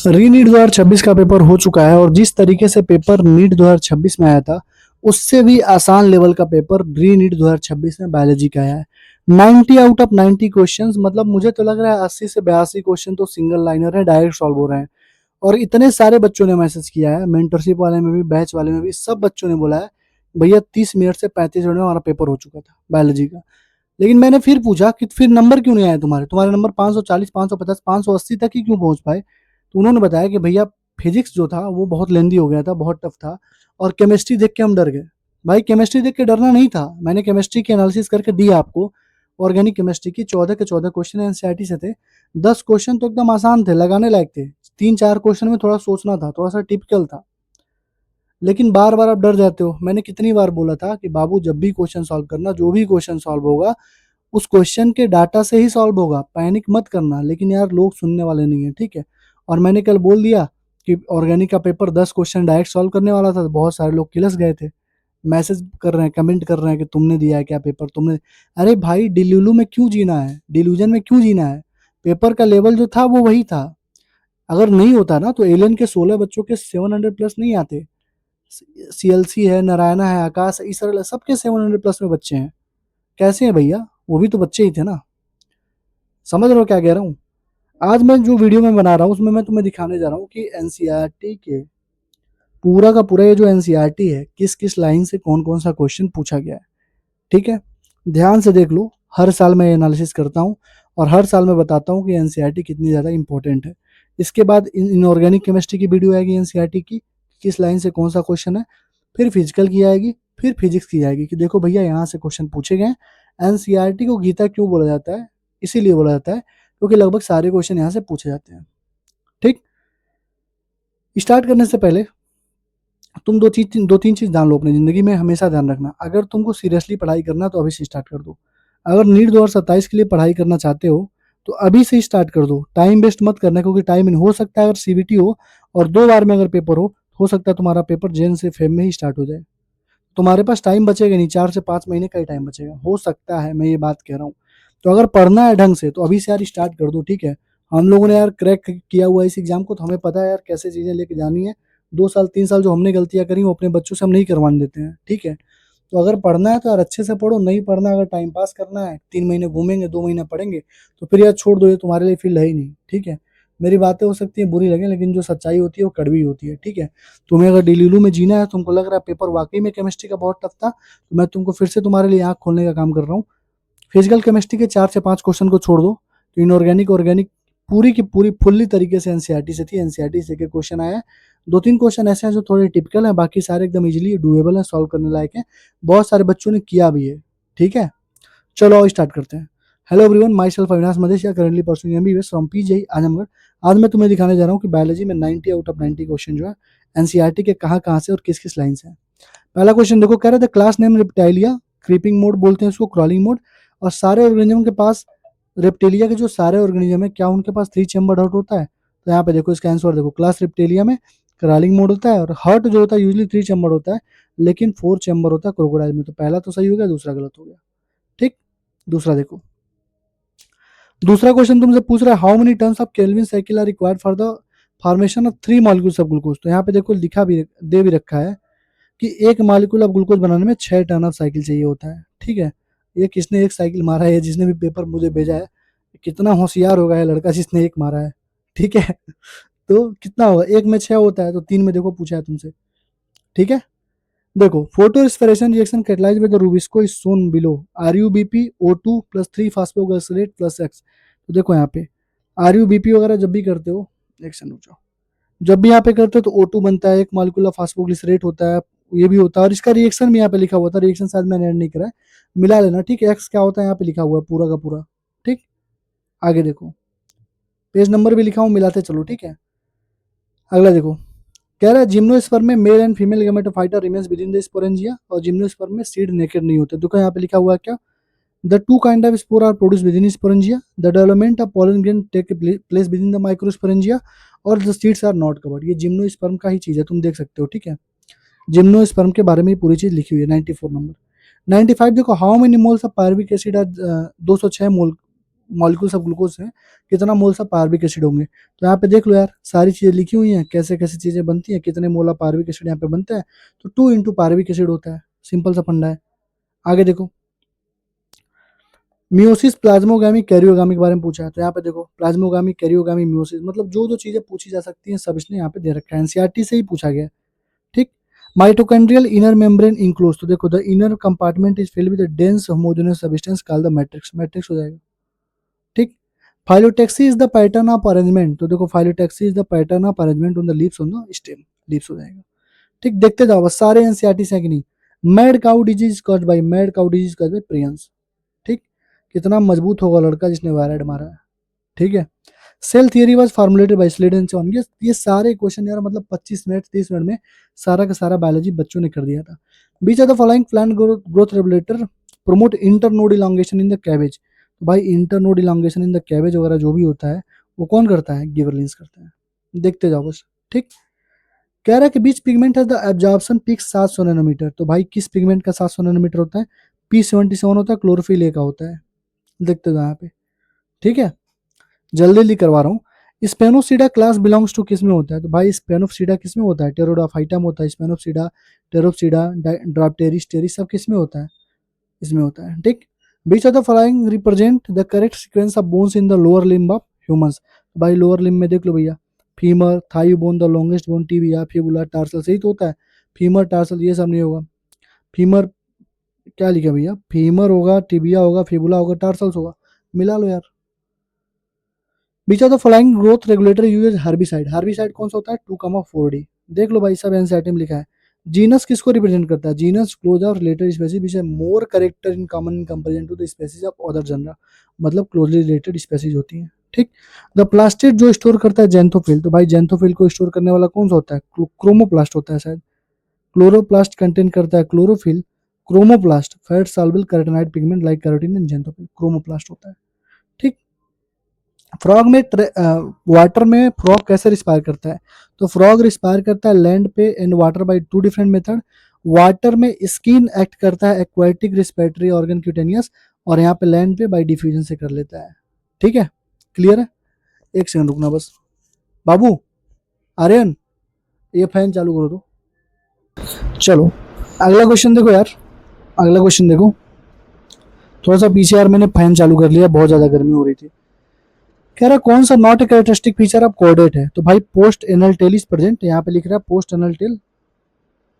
री नीट 2026 का पेपर हो चुका है और जिस तरीके से पेपर नीट 2026 में आया था उससे भी आसान लेवल का पेपर री नीट 2026 में बायोलॉजी का आया है। 90 आउट ऑफ 90 क्वेश्चंस, मतलब मुझे तो लग रहा है 80 से 82 क्वेश्चन तो सिंगल लाइनर है, डायरेक्ट सॉल्व हो रहे हैं। और इतने सारे बच्चों ने मैसेज किया है, मेंटरशिप वाले में भी, बैच वाले में भी, सब बच्चों ने बोला है भैया 30 मिनट से 35 मिनट में हमारा पेपर हो चुका था बायोलॉजी का। लेकिन मैंने फिर पूछा कि फिर नंबर क्यों नहीं आए तुम्हारे नंबर 540, 550, 580 तक ही क्यों पहुंच पाए? तो उन्होंने बताया कि भैया फिजिक्स जो था वो बहुत लेंदी हो गया था, बहुत टफ था, और केमिस्ट्री देख के हम डर गए। भाई केमिस्ट्री देख के डरना नहीं था, मैंने केमिस्ट्री की एनालिसिस करके दी आपको। ऑर्गेनिक केमिस्ट्री की 14 के 14 क्वेश्चन एनसीईआरटी से थे। 10 क्वेश्चन तो एकदम आसान थे, लगाने लायक थे। 3-4 क्वेश्चन में थोड़ा सोचना था, थोड़ा सा टिपिकल था। लेकिन बार बार आप डर जाते हो। मैंने कितनी बार बोला था कि बाबू जब भी क्वेश्चन सॉल्व करना, जो भी क्वेश्चन सॉल्व होगा उस क्वेश्चन के डाटा से ही सॉल्व होगा, पैनिक मत करना। लेकिन यार लोग सुनने वाले नहीं है, ठीक है। और मैंने कल बोल दिया कि ऑर्गेनिक का पेपर 10 क्वेश्चन डायरेक्ट सॉल्व करने वाला था, तो बहुत सारे लोग किलस गए थे। मैसेज कर रहे हैं, कमेंट कर रहे हैं कि तुमने दिया है क्या पेपर, तुमने। अरे भाई डिल्यूलू में क्यों जीना है, डिल्यूजन में क्यों जीना है? पेपर का लेवल जो था वो वही था। अगर नहीं होता ना तो एलियन के 16 बच्चों के 700 प्लस नहीं आते। सीएलसी है, नारायणा है, आकाश है, इसरल, सबके 700 प्लस में बच्चे हैं। कैसे हैं भैया? वो भी तो बच्चे ही थे ना। समझ रहे हो क्या कह रहा हूँ? आज मैं जो वीडियो में बना रहा हूँ उसमें मैं तुम्हें दिखाने जा रहा हूँ कि एनसीईआरटी के पूरा का पूरा ये जो एनसीईआरटी है, किस किस लाइन से कौन कौन सा क्वेश्चन पूछा गया है। ठीक है, ध्यान से देख लो। हर साल मैं एनालिसिस करता हूँ और हर साल मैं बताता हूँ कि एनसीईआरटी कितनी ज़्यादा इंपॉर्टेंट है। इसके बाद इनऑर्गेनिक केमिस्ट्री की वीडियो आएगी एनसीईआरटी की, किस लाइन से कौन सा क्वेश्चन है। फिर फिजिकल की आएगी, फिर फिजिक्स की आएगी कि देखो भैया यहाँ से क्वेश्चन पूछे गए। एनसीईआरटी को गीता क्यों बोला जाता है? इसीलिए बोला जाता है क्योंकि लगभग सारे क्वेश्चन यहाँ से पूछे जाते हैं। ठीक, स्टार्ट करने से पहले तुम दो तीन चीज जान लो अपनी जिंदगी में, हमेशा ध्यान रखना। अगर तुमको सीरियसली पढ़ाई करना तो अभी से स्टार्ट कर दो। अगर नीट 2027 के लिए पढ़ाई करना चाहते हो तो अभी से स्टार्ट कर दो। टाइम वेस्ट मत करना, क्योंकि टाइम इन हो सकता है अगर सीबीटी हो और 2 बार में अगर पेपर हो सकता है तुम्हारा पेपर जैन से फेब में ही स्टार्ट हो जाए। तुम्हारे पास टाइम बचेगा नहीं, 4 से 5 महीने का ही टाइम बचेगा, हो सकता है, मैं ये बात कह रहा हूँ। तो अगर पढ़ना है ढंग से तो अभी से यार स्टार्ट कर दो, ठीक है। हम लोगों ने यार क्रैक किया हुआ है इस एग्जाम को, तो हमें पता है यार कैसे चीजें लेके जानी है। 2 साल 3 साल जो हमने गलतियां करी वो अपने बच्चों से हम नहीं करवाने देते हैं, ठीक है। तो अगर पढ़ना है तो यार अच्छे से पढ़ो, नहीं पढ़ना अगर टाइम पास करना है, 3 महीने घूमेंगे, 2 महीने पढ़ेंगे, तो फिर यार छोड़ दो, ये तुम्हारे लिए फील्ड है ही नहीं, ठीक है। मेरी बातें हो सकती है बुरी लगे, लेकिन जो सच्चाई होती है वो कड़वी होती है, ठीक है। तुम्हें अगर डिलीलू में जीना है, तुमको लग रहा है पेपर वाकई में केमिस्ट्री का बहुत टफ था, तो मैं तुमको फिर से तुम्हारे लिए आंख खोलने का काम कर रहा हूँ। फिजिकल केमिस्ट्री के 4 से 5 क्वेश्चन को छोड़ दो। तो इनऑर्गेनिक ऑर्गेनिक पूरी की पूरी फुल्ली तरीके से एनसीईआरटी से थी, एनसीईआरटी से के क्वेश्चन आए हैं। 2-3 क्वेश्चन ऐसे हैं जो थोड़े टिपिकल हैं, बाकी सारे एकदम इजीली डुएबल हैं, सॉल्व करने लायक हैं। बहुत सारे बच्चों ने किया भी है, ठीक है। चलो आओ स्टार्ट करते हैं। Hello everyone, myself Avinash Madeshiya, currently pursuing MBBS from PGI Azamgarh. आज मैं तुम्हें दिखाने जा रहा हूँ कि बायोलॉजी में 90 आउट ऑफ 90 क्वेश्चन जो है एनसीईआरटी के कहाँ कहाँ से और किस किस लाइन से है। पहला क्वेश्चन देखो, कह रहे थे class name Reptilia, creeping mode बोलते हैं उसको, क्रॉलिंग मोड। और सारे ऑर्गेनिज्म के पास, रेप्टेलिया के जो सारे ऑर्गेनिज्म है, क्या उनके पास 3 चैम्बर हार्ट होता है? तो यहाँ पे देखो इसका आंसर देखो, क्लास रेप्टेलिया में क्रॉलिंग मोड होता है और हार्ट जो होता है यूजली 3 चैम्बर होता है, लेकिन 4 चैम्बर होता है क्रोकोडाइल में। तो पहला तो सही हो गया, दूसरा गलत हो गया, ठीक। दूसरा देखो, दूसरा क्वेश्चन तुमसे पूछ रहा है how many turns of Kelvin cycle are required for the formation of 3 molecules of glucose. तो यहाँ पे देखो लिखा भी, दे भी रखा है कि एक मॉलिक्यूल ऑफ ग्लूकोज बनाने में 6 टर्न ऑफ साइकिल चाहिए होता है, ठीक है। ये किसने एक साइकिल मारा है? जिसने भी पेपर मुझे भेजा है, कितना होशियार होगा ये लड़का जिसने एक मारा है, ठीक है। तो कितना होगा, एक में 6 होता है तो 3 में देखो पूछा है तुमसे, ठीक है। देखो, photo respiration reaction catalyse with the rubisco is shown below, RuBP O2 plus 3 phosphoglycerate plus x. तो देखो यहाँ पे आरयूबीपी वगैरह जब भी करते हो, एक सेकंड रुक जाओ, जब भी यहाँ पे करते हो तो O2 बनता है, एक मॉलिक्यूल ऑफ फास्फोग्लिसरेट होता है, ये भी होता है, और इसका रिएक्शन भी यहाँ पे लिखा हुआ था, रिएक्शन शायद मैंने ऐड नहीं करा है, मिला लेना, ठीक है। एक्स क्या होता है यहाँ पे लिखा हुआ है पूरा का पूरा, ठीक। आगे देखो, पेज नंबर भी लिखा हूँ, मिलाते चलो, ठीक है। अगला देखो, कह रहा है जिम्नोस्पर्म में male and female gametophyta remains within the sporangia, और जिम्नोस्पर्म में सीड नेकेड नहीं होते। देखो यहाँ पे लिखा हुआ है क्या, the two kind of spore are produce within sporangia, the development of pollen grain take place within the microsporangia, और the seeds are not covered. ये जिम्नोस्पर्म का ही चीज है, तुम देख सकते हो, ठीक है। जिम्नोस्पर्म के बारे में पूरी चीज लिखी हुई है। 94 नंबर। 95 देखो, how many moles of pyruvic acid are 206 mole molecules of glucose हैं, कितना मोल्स ऑफ पार्विक एसिड होंगे। तो यहाँ पे देख लो यार, सारी चीजें लिखी हुई हैं, कैसे कैसे चीजें बनती हैं, कितने मोल ऑफ पार्विक एसिड यहाँ पे बनता है, तो 2 पार्विक एसिड होता है। सिंपल सा फंडा है। आगे देखो, मियोसिस प्लाज्मोगामी कैरियोगामी के बारे में पूछा है। तो यहाँ पे देखो, प्लाज्मोगामी कैरियोगामी मियोसिस, मतलब जो जो चीजें पूछी जा सकती हैं सब इसने यहाँ पे दे रखा है, एनसीईआरटी से ही पूछा गया है। ठीक। माइटोकॉन्ड्रियल इनर मेम्ब्रेन इंक्लोज, तो देखो the inner compartment is filled with dense homogeneous substance called the matrix, matrix हो जाएगा। ठीक। Phyllotaxy is the pattern of arrangement, तो देखो phyllotaxy is the pattern of arrangement on the leaves on the stem, leaves हो जाएगा। ठीक, देखते जाओ बस, सारे एनसीईआरटी से है कि नहीं। Mad cow disease caused by, mad cow disease caused by prions. ठीक, कितना मजबूत होगा लड़का जिसने वायराइड मारा है। ठीक है। Cell theory was formulated by Schleiden Schwann, ये सारे क्वेश्चन यार मतलब 25 मिनट 30 मिनट में सारा का सारा बायोलॉजी बच्चों ने कर दिया था। Which of the following plant growth regulator promote internode elongation in the cabbage, तो भाई internode elongation in the cabbage वगैरह जो भी होता है वो कौन करता है, गिबरेलिंस करता है। देखते जाओ बस। ठीक। कह रहा है कि बीच पिगमेंट है द एब्जॉर्प्शन पीक 700 नैनोमीटर, तो भाई किस पिगमेंट का 700 नैनोमीटर होता है, P77 होता है, क्लोरोफिल ए का होता है। देखते जाओ यहाँ पे। ठीक है, जल्दी जल्दी करवा रहा हूँ। स्पेनोसीडा क्लास बिलोंग्स टू किस में होता है, तो भाई स्पेनोसीडा किस में होता है, टेरोडोफाइटम होता है, स्पेनोसीडा, टेरोप्सिडा, ड्राप्टेरिस, टेरिस सब किस में होता है, इसमें होता है। ठीक। Which of the following represent the correct sequence of bones in the lower limb of humans, भाई लोअर लिम्ब में देख लो भैया, femur, thigh bone, the longest bone, tibia, fibula, tarsal, सही तो होता है। फीमर, टार्सल ये सब नहीं होगा। फीमर क्या लिखा भैया, फीमर होगा, टिबिया होगा, फिबुला होगा, टार्सल्स होगा, मिला लो यार। Which of the following growth regulator use herbicide, herbicide कौन सा होता है, 2,4D। देख लो भाई, सब एनसीईआरटी में लिखा है। जीनस किसको रिप्रेजेंट करता है, genus close of related species which है more character in common in comparison to the species of other genera, मतलब क्लोजली रिलेटेड स्पेसीज होती हैं। ठीक। द प्लास्टिड जो स्टोर करता है जेंथोफिल, तो भाई जेंथोफिल को स्टोर करने वाला कौन सा होता है, क्रोमोप्लास्ट होता है शायद। क्लोरोप्लास्ट कंटेन करता है chlorophyll, chromoplast fat soluble carotenoid pigment like carotene and xanthophyll, chromoplast होता है। ठीक। फ्रॉग में वाटर में फ्रॉग कैसे रिस्पायर करता है, तो फ्रॉग रिस्पायर करता है लैंड पे and water bye 2 different method. Water में स्किन एक्ट करता है एक्वाटिक रिस्पिरेटरी ऑर्गन क्यूटेनियस, और यहाँ पे लैंड पे बाय डिफ्यूजन से कर लेता है। ठीक है, क्लियर है। एक सेकंड रुकना बस, बाबू आर्यन ये फैन चालू करो तो। चलो अगला क्वेश्चन देखो यार, अगला क्वेश्चन देखो। थोड़ा सा पीछे यार मैंने फैन चालू कर लिया, बहुत ज्यादा गर्मी हो रही थी। कह रहा कौन सा not a characteristic feature of chordate है, तो भाई post anal tail is present, यहाँ पे लिख रहा है पोस्ट एनल टेल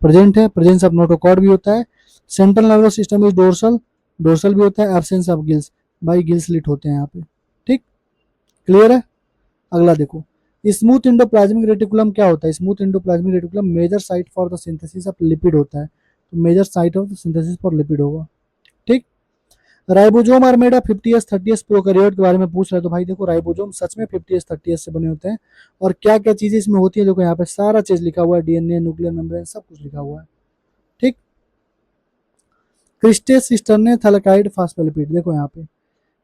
प्रेजेंट है, प्रेजेंस ऑफ नोटोकॉर्ड भी होता है, central nervous system is dorsal, dorsal भी होता है, एब्सेंस ऑफ गिल्स, भाई गिल्स लिट होते हैं यहाँ पे। ठीक, क्लियर है। अगला देखो, स्मूथ इंडोप्लाज्मिक रेटिकुलम क्या होता है, smooth endoplasmic reticulum major site for the synthesis of lipid होता है, तो major site of synthesis for lipid होगा। ठीक। Ribosome are made of 50s 30s prokaryote के बारे में पूछ रहा है, तो भाई देखो राइबोसोम सच में 50s 30s से बने होते हैं, और क्या क्या चीजें इसमें होती है देखो यहाँ पे सारा चीज लिखा हुआ है, डीएनए, न्यूक्लियर मेम्ब्रेन, सब कुछ लिखा हुआ है। ठीक। क्रिस्टेस सिस्टर्ने थैलेकाइड फॉस्फोलिपिड, देखो यहाँ पे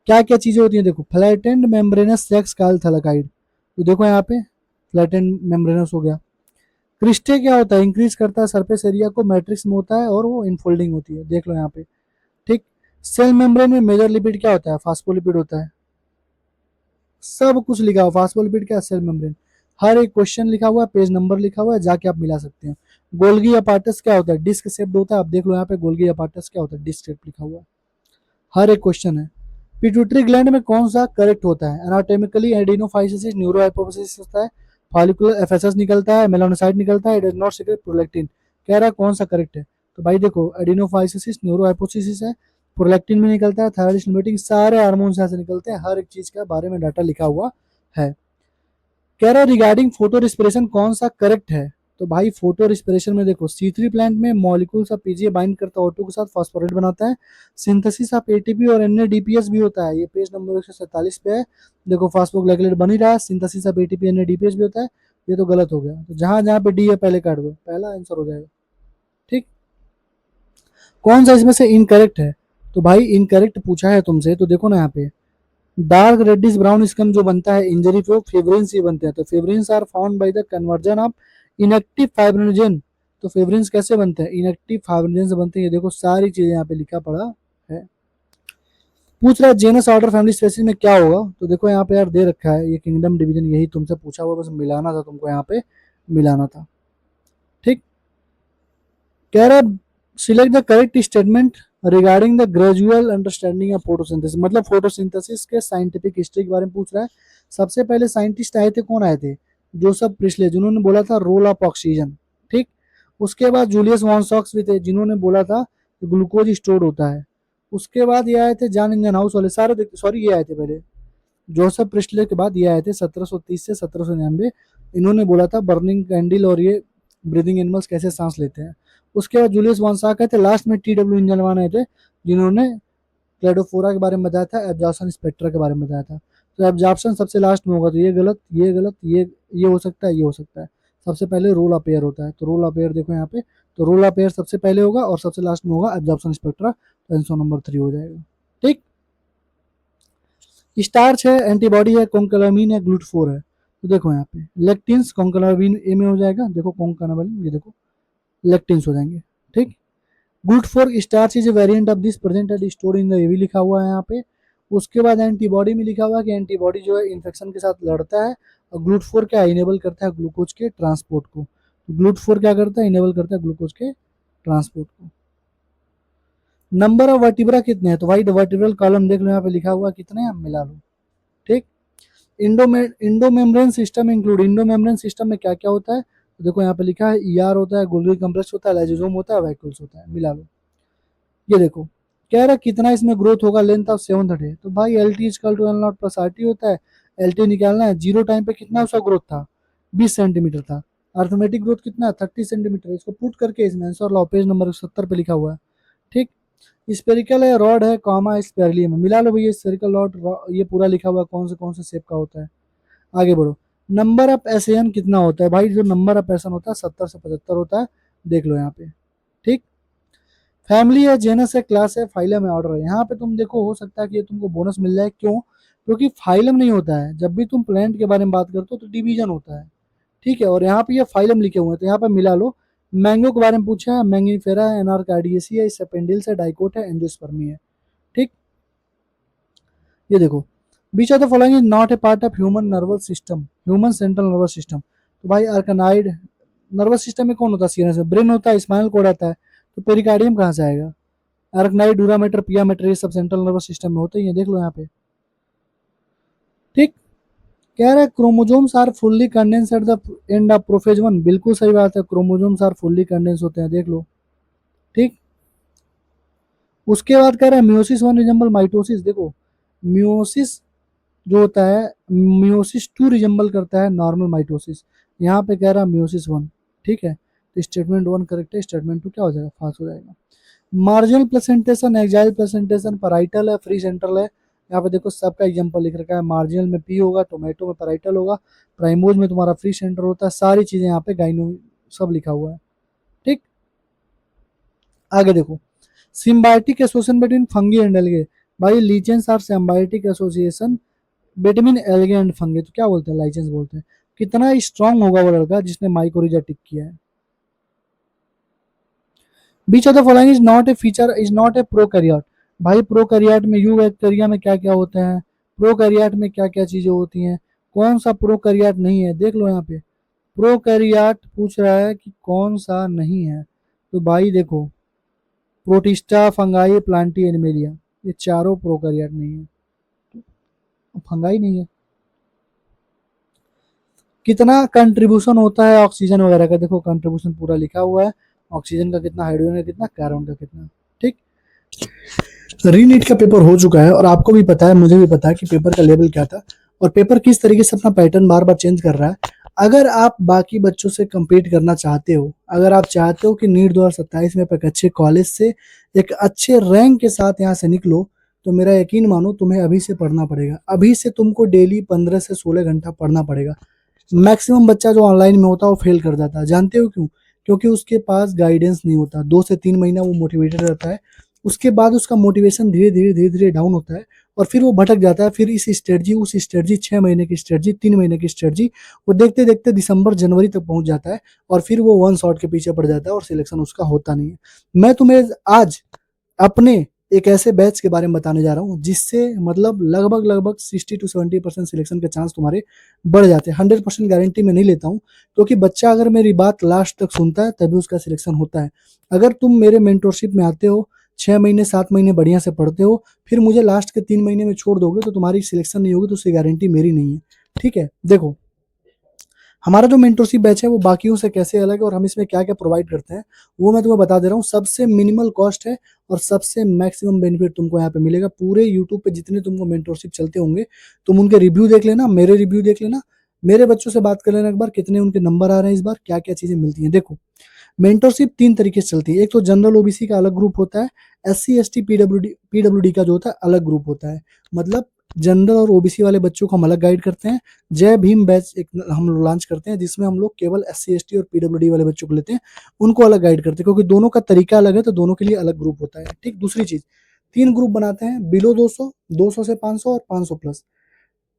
क्या क्या चीजें होती हैं, देखो फ्लैटेंड मेम्ब्रेनस सेक्स कॉल्ड थैलेकाइड, तो देखो यहाँ पे फ्लैटेंड मेम्ब्रेनस हो गया। क्रिस्टे क्या होता है, इंक्रीज करता है सरफेस एरिया को, मैट्रिक्स में होता है और वो इनफोल्डिंग होती है, देख लो यहाँ पे। ठीक। सेल मेम्ब्रेन में मेजर लिपिड क्या होता है, फास्फोलिपिड होता है, सब कुछ लिखा हुआ, फास्फोलिपिड क्या, सेल मेम्ब्रेन, हर एक क्वेश्चन लिखा हुआ है, पेज नंबर लिखा हुआ है, जाके आप मिला सकते हैं। गोल्गी अपार्टस क्या होता है, डिस्क शेप्ड होता है, आप देख लो यहाँ पे गोल्गी अपार्टस क्या होता है, डिस्क शेप लिखा हुआ है, हर एक क्वेश्चन है। पिट्यूटरी ग्लैंड में कौन सा करेक्ट होता है, एनाटॉमिकली एडिनोफाइसिस, न्यूरोहाइपोफिसिस होता है, फॉलिकुलर एफएसएस निकलता है, मेलानोसाइट निकलता है, it does not secret prolactin, कह रहा है कौन सा करेक्ट है, तो भाई देखो एडिनोफाइसिस न्यूरोहाइपोफिसिस है, प्रोलैक्टिन में निकलता है, थायराइड स्टिमुलेटिंग, सारे हार्मोन्स यहाँ से निकलते हैं, हर एक चीज के बारे में डाटा लिखा हुआ है। कह रहा है रिगार्डिंग फोटो रिस्पिरेशन कौन सा करेक्ट है, तो भाई फोटो रिस्पिरेशन में देखो C3 प्लांट में मॉलिक्यूल्स ऑफ पीजीए बाइंड करता है O2 के साथ, फॉस्फोरेट बनाता है, सिंथेसिस ऑफ एटीपी और NADPS भी होता है, ये पेज नंबर 147 पे है, देखो फास्फोग्लाइकोलाइड बन ही रहा है, सिंथेसिस ऑफ एटीपी NADPS भी होता है, ये तो गलत हो गया, तो जहां जहां पे डी है पहले काट दो, पहला आंसर हो जाएगा। ठीक। कौन सा इसमें से इनकरेक्ट है, तो भाई इनकरेक्ट पूछा है तुमसे, तो देखो ना यहाँ पे डार्क रेडिश ब्राउन स्किन जो बनता है इंजरी पे, फेब्रिन्स ही बनते हैं, तो fibrins are found by the conversion of inactive fibrinogen, तो फेब्रिन्स कैसे बनते हैं, इनएक्टिव फाइब्रिनोजन से बनते हैं, ये देखो सारी चीजें यहाँ पे लिखा पड़ा है। पूछ रहा है जेनस ऑर्डर फैमिली स्पेसिस में क्या होगा, तो देखो यहाँ पे यार दे रखा है ये किंगडम डिवीजन, यही तुमसे पूछा हुआ, बस मिलाना था तुमको, यहाँ पे मिलाना था। ठीक, कह रहा select the correct statement regarding the gradual understanding of photosynthesis, मतलब फोटोसिंथेसिस के साइंटिफिक हिस्ट्री के बारे में पूछ रहा है। सबसे पहले साइंटिस्ट आए थे, कौन आए थे? जोसेफ प्रिस्ले, जिन्होंने बोला था रोल ऑफ ऑक्सीजन। ठीक, उसके बाद जूलियस वॉन सॉक्स भी थे, जिन्होंने बोला था ग्लूकोज स्टोर होता है। उसके बाद ये आए थे जॉन इंजन हाउस वाले, सारे सॉरी ये आए थे पहले, जोसेफ प्रिस्ले के बाद ये आए थे 1730 से 1799। इन्होंने बोला था बर्निंग कैंडल और ये ब्रीदिंग एनिमल्स कैसे सांस लेते हैं। उसके बाद जूलियस वॉन्साक आए थे, लास्ट में टी.डब्ल्यू. इंजलवान आए थे, जिन्होंने क्लेडोफोरा के बारे में बताया था, एब्जॉर्प्शन स्पेक्ट्रा के बारे में बताया था। तो एब्जॉर्प्शन सबसे लास्ट में होगा, तो ये गलत, ये गलत, ये हो सकता है, ये हो सकता है। सबसे पहले रोल ऑफ एयर होता है, तो रोल ऑफ एयर देखो यहाँ पे, तो रोल ऑफ एयर सबसे पहले होगा और सबसे लास्ट में होगा एब्जॉर्प्शन स्पेक्ट्रा, तो आंसर नंबर 3 हो जाएगा। ठीक, स्टार्च है, एंटीबॉडी है, कोंकलामिन है, ग्लूटाथोन है, तो देखो यहाँ पे लेक्टिन्स, कोंकलामिन ए में हो जाएगा, देखो कोंकलामिन, ये देखो लेक्टिन्स हो जाएंगे। ठीक, glutathione starch is a variant of this presented store in the AV लिखा हुआ है यहाँ पे। उसके बाद एंटीबॉडी में लिखा हुआ है कि एंटीबॉडी जो है इन्फेक्शन के साथ लड़ता है, और ग्लूटाथोन क्या इनेबल करता है ग्लूकोज के ट्रांसपोर्ट को, तो ग्लूटाथोन क्या करता है, इनेबल करता है ग्लूकोज के ट्रांसपोर्ट को। नंबर ऑफ वर्टिब्रा कितने हैं, तो भाई वर्टिब्रल कॉलम देख लो यहाँ पे लिखा हुआ कितने हैं, मिला लो। ठीक, endomembrane system include, endomembrane system में क्या क्या होता है, तो देखो यहाँ पे लिखा है ईआर होता है, गोल्गी कम्प्लेक्स होता है, लाइसोसोम होता है, वैक्यूल्स होता है, मिला लो। ये देखो कह रहा कितना इसमें ग्रोथ होगा, लेंथ ऑफ 730, तो भाई L T equal to L naught plus R T होता है। एल टी निकालना है, जीरो टाइम पे कितना उसका ग्रोथ था, 20 सेंटीमीटर था। अर्थमेटिक ग्रोथ कितना है, 30 सेंटीमीटर। इसको पुट करके इसमें आंसर लाओ, पेज नंबर 70 पे लिखा हुआ है। ठीक, स्पेरिकल है, रॉड है, कॉमा स्पेरलियम है, मिला लो भैया स्पेरिकल रॉड, ये पूरा लिखा हुआ है कौन से शेप का होता है। आगे बढ़ो, नंबर ऑफ एसएन कितना होता है, भाई जो नंबर ऑफ एसएन होता है 70 से 75 होता है, देख लो यहाँ पे। ठीक, फैमिली है, जेनस है, क्लास है, फाइलम है, ऑर्डर है। यहाँ पे तुम देखो हो सकता है कि ये तुमको बोनस मिल जाए, क्यों? क्योंकि फाइलम नहीं होता है, जब भी तुम प्लांट के बारे में बात करते हो तो डिवीजन होता है। ठीक है, और यहाँ पे ये फाइलम लिखे हुए हैं, तो यहाँ पे मिला लो। मैंगो के बारे में पूछा है, मैंगनीफेरा है, एनारकार्डियेसी है, सेपेंडिल्स है, डाइकोट है, एंजियोस्पर्मी है। ठीक, ये देखो which of the following is not a part of human nervous system, human central nervous system, तो भाई आर्कनाइड नर्वस सिस्टम में कौन होता है, सीएनएस में ब्रेन होता है, स्पाइनल कोड आता है, तो पेरिकार्डियम कहाँ से आएगा? आर्कनाइड, डूरामेटर, पियामेटर, ये सब सेंट्रल नर्वस सिस्टम में होते ही हैं, देख लो यहाँ पे। ठीक, कह रहा है chromosomes are fully condense at the end of prophase one, बिल्कुल सही बात है, क्रोमोजोम्स आर फुल्ली कंडेंस होते हैं, देख लो। ठीक, उसके बाद कह रहा है म्योसिस वन रिजेंबल माइटोसिस, देखो म्योसिस जो होता है, म्योसिस टू रिजेंबल करता है नॉर्मल माइटोसिस, यहाँ पे कह रहा है म्योसिस वन। ठीक है, तो स्टेटमेंट वन करेक्ट है, स्टेटमेंट टू क्या हो जाएगा, फाल्स हो जाएगा। Marginal placentation, exile placentation, parietal है, फ्री सेंट्रल है, यहाँ पे देखो सबका एग्जांपल लिख रखा है, मार्जिनल में पी होगा, टोमेटो में पैराइटल होगा, प्राइमोज में तुम्हारा फ्री सेंटर होता है, सारी चीजें यहाँ पे गाइनो सब लिखा हुआ है। ठीक, आगे देखो symbiotic association between fungi and algae, भाई lichens are symbiotic association between algae and fungi, तो क्या बोलते हैं, लाइचेंस बोलते हैं। कितना स्ट्रांग होगा वो लड़का जिसने माइकोरिजा टिक किया है। Which of the following is not a feature, is not a prokaryote, भाई प्रोकैरियोट में यूबैक्टीरिया में क्या क्या होते हैं, प्रोकैरियोट में क्या क्या चीजें होती हैं, कौन सा प्रोकैरियोट नहीं है, देख लो यहाँ पे। प्रोकैरियोट पूछ रहा है कि कौन सा नहीं है, तो भाई देखो प्रोटिस्टा, फंगाई, प्लांटी, एनिमेलिया, ये चारों प्रोकैरियोट नहीं है, फंगाई नहीं है। कितना कंट्रीब्यूशन होता है ऑक्सीजन वगैरह का, देखो कंट्रीब्यूशन पूरा लिखा हुआ है, ऑक्सीजन का कितना, हाइड्रोजन का कितना, कार्बन का कितना। ठीक, रीनीट का पेपर हो चुका है और आपको भी पता है, मुझे भी पता है कि पेपर का लेवल क्या था और पेपर किस तरीके से अपना पैटर्न बार बार चेंज कर रहा है। अगर आप बाकी बच्चों से compete करना चाहते हो, अगर आप चाहते हो कि नीट 2027 में आप एक अच्छे कॉलेज से एक अच्छे रैंक के साथ यहाँ से निकलो, तो मेरा यकीन मानो तुम्हें अभी से पढ़ना पड़ेगा, अभी से तुमको डेली 15 से 16 घंटा पढ़ना पड़ेगा। मैक्सिमम बच्चा जो ऑनलाइन में होता है वो फेल कर जाता है, जानते हो क्यों? क्योंकि उसके पास गाइडेंस नहीं होता, 2 से 3 महीना वो मोटिवेटेड रहता है, उसके बाद उसका मोटिवेशन धीरे धीरे डाउन होता है और फिर वो भटक जाता है, फिर इस स्ट्रेटजी उस स्ट्रेटजी, 6 महीने की स्ट्रेटजी, 3 महीने की स्ट्रेटजी, वो देखते देखते दिसंबर जनवरी तक पहुंच जाता है और फिर वो वन शॉट के पीछे पड़ जाता है और सिलेक्शन उसका होता नहीं है। मैं तुम्हें आज अपने एक ऐसे बैच के बारे में बताने जा रहा हूँ जिससे मतलब लगभग लगभग 60 to 70% सिलेक्शन के चांस तुम्हारे बढ़ जाते हैं। 100% गारंटी मैं नहीं लेता हूँ, क्योंकि बच्चा अगर मेरी बात लास्ट तक सुनता है तभी उसका सिलेक्शन होता है। अगर तुम मेरे मेंटरशिप में आते हो, 6 महीने 7 महीने बढ़िया से पढ़ते हो, फिर मुझे लास्ट के 3 महीने में छोड़ दोगे तो तुम्हारी सिलेक्शन नहीं होगी, तो उसकी गारंटी मेरी नहीं है। ठीक है, देखो हमारा जो मेंटरशिप बैच है वो बाकियों से कैसे अलग है और हम इसमें क्या क्या प्रोवाइड करते हैं वो मैं तुम्हें बता दे रहा हूँ। सबसे मिनिमल कॉस्ट है और सबसे मैक्सिमम बेनिफिट तुमको यहाँ पे मिलेगा। पूरे यूट्यूब पे जितने तुमको मेंटरशिप चलते होंगे तुम उनके रिव्यू देख लेना, मेरे रिव्यू देख लेना, मेरे बच्चों से बात कर लेना एक बार, कितने उनके नंबर आ रहे हैं इस बार, क्या क्या चीजें मिलती हैं। देखो मेंटरशिप 3 तरीके से चलती है। एक तो जनरल ओबीसी का अलग ग्रुप होता है, SC ST पीडब्ल्यूडी का जो होता है अलग ग्रुप होता है। मतलब जनरल और ओबीसी वाले बच्चों को हम अलग गाइड करते हैं। जय भीम बैच एक हम लोग लॉन्च करते हैं जिसमें हम लोग केवल SC ST और पीडब्ल्यूडी वाले बच्चों को लेते हैं, उनको अलग गाइड करते हैं, क्योंकि दोनों का तरीका अलग है तो दोनों के लिए अलग ग्रुप होता है। ठीक, दूसरी चीज 3 ग्रुप बनाते हैं, बिलो 200, 200 से 500 और 500 प्लस।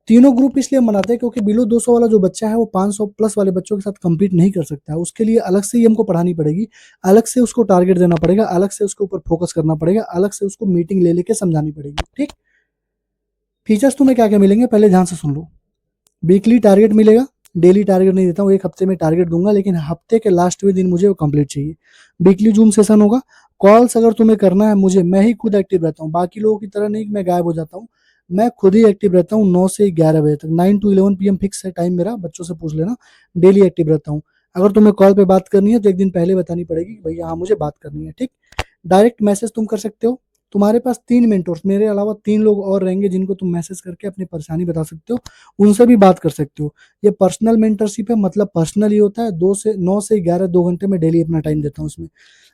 तीनों ग्रुप इसलिए हम बनाते हैं क्योंकि बिलो 200 वाला जो बच्चा है वो 500 प्लस वाले बच्चों के साथ compete नहीं कर सकता है। उसके लिए अलग से ही हमको पढ़ानी पड़ेगी, अलग से उसको टारगेट देना पड़ेगा, अलग से उसके ऊपर फोकस करना पड़ेगा, अलग से उसको मीटिंग ले लेके समझानी पड़ेगी। ठीक, फीचर्स तुम्हें क्या क्या मिलेंगे पहले ध्यान से सुन लो। वीकली टारगेट मिलेगा, डेली टारगेट नहीं देता हूँ, एक हफ्ते में टारगेट दूंगा, लेकिन हफ्ते के लास्ट में दिन मुझे वो कंप्लीट चाहिए। वीकली जूम सेशन होगा। कॉल्स अगर तुम्हें करना है मुझे, मैं ही खुद एक्टिव रहता हूँ, बाकी लोगों की तरह नहीं कि मैं गायब हो जाता हूँ, मैं खुद ही एक्टिव रहता हूँ 9 से 11 बजे तक, 9 to 11 PM फिक्स है टाइम मेरा, बच्चों से पूछ लेना, डेली एक्टिव रहता हूँ। अगर तुम्हें कॉल पे बात करनी है तो एक दिन पहले बतानी पड़ेगी कि भैया हाँ मुझे बात करनी है। ठीक, डायरेक्ट मैसेज तुम कर सकते हो। तुम्हारे पास 3 मेंटोर्स, मेरे अलावा 3 लोग और रहेंगे जिनको तुम मैसेज करके अपनी परेशानी बता सकते हो, उनसे भी बात कर सकते हो। ये पर्सनल मेंटरशिप है, मतलब पर्सनल ही होता है। 2 से 9 से 11 2 घंटे में डेली अपना टाइम देता हूँ उसमें।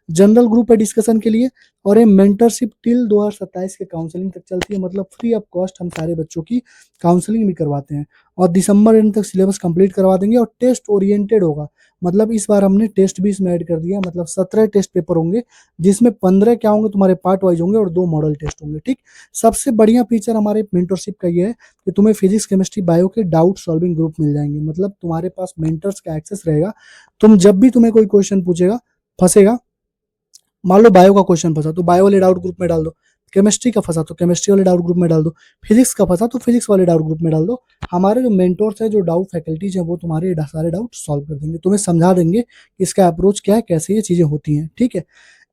जनरल ग्रुप है डिस्कशन के लिए, और ये मेंटरशिप टिल 2027 के काउंसलिंग तक चलती है, मतलब फ्री ऑफ कॉस्ट हम सारे बच्चों की काउंसलिंग भी करवाते हैं, और दिसंबर एंड तक सिलेबस कंप्लीट करवा देंगे। और टेस्ट ओरिएंटेड होगा, मतलब इस बार हमने टेस्ट भी इसमें ऐड कर दिया, मतलब 17 टेस्ट पेपर होंगे जिसमें 15 क्या होंगे तुम्हारे पार्ट वाइज होंगे और 2 मॉडल टेस्ट होंगे। ठीक, सबसे बढ़िया फीचर हमारे मेंटरशिप का ये है कि तुम्हें फिजिक्स केमिस्ट्री बायो के डाउट सॉल्विंग ग्रुप मिल जाएंगे, मतलब तुम्हारे पास मेंटर्स का एक्सेस रहेगा। तुम जब भी तुम्हें कोई क्वेश्चन पूछेगा फंसेगा, मान लो बायो का क्वेश्चन फंसा तो बायो वाले डाउट ग्रुप में डाल दो, केमिस्ट्री का फंसा तो केमिस्ट्री वाले डाउट ग्रुप में डाल दो, फिजिक्स का फंसा तो फिजिक्स वाले डाउट ग्रुप में डाल दो। हमारे जो मेंटोर्स है, जो डाउट फैकल्टीज है, वो तुम्हारे सारे डाउट सॉल्व कर देंगे, तुम्हें समझा देंगे कि इसका अप्रोच क्या है, कैसे ये चीजें होती हैं। ठीक है,